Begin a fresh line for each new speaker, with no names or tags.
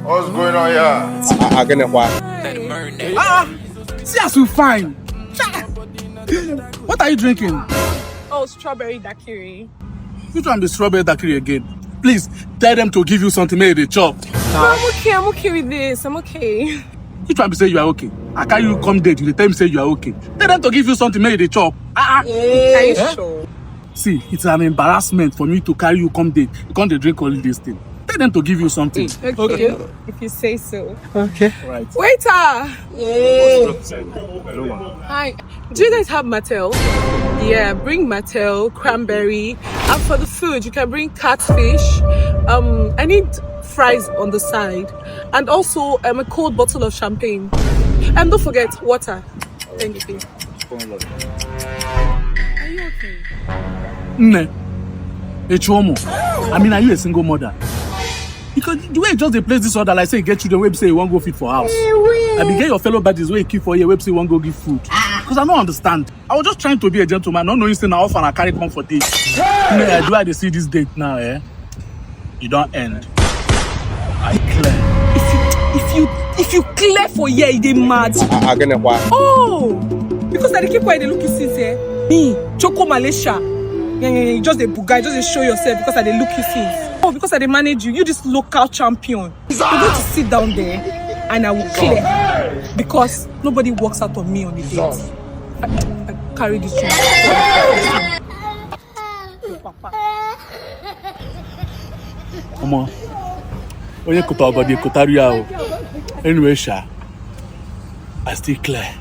What's going on here?
Again, why?
See as you fine. What are you drinking?
Oh, strawberry daiquiri.
Which one be strawberry daiquiri again? Please tell them to give you something made they chop.
I'm okay with this. I'm okay.
Which one be say you are okay? I carry you come date, you tell me say you are okay. Tell them to give you something made they chop.
Are you sure?
See, it's an embarrassment for me to carry you come date. You can't drink all this thing. Tell them to give you something.
Okay. If you say so.
Okay. Right.
Waiter! Hi. Do you guys have Mattel? Yeah, bring Mattel, cranberry. And for the food, you can bring catfish. I need fries on the side. And also a cold bottle of champagne. And don't forget water. Thank you. Are you okay?
Nne, I mean, are you a single mother? Because the way you just place this order, like say you get children, where say you won't go feed for house. I be get your fellow badges where you keep for here, where say you won't go give food. Because I don't understand. I was just trying to be a gentleman, not knowing say now off and I carry come for this. Do I see this date now, eh? You don't end. I clear.
If you clear for here, you dey mad.
Again, why?
Oh, because I dey keep quiet, they look you since me, Choco Malaysia. Yeah, just a buga, just a show yourself because I dey look you since. Oh, because I dey manage you, this local champion. You're going to sit down there and I will clear because nobody walks out on me on the date. I carry this one.
Come on. Onye kuta ogodi kutaria o. Anyway, I still clear.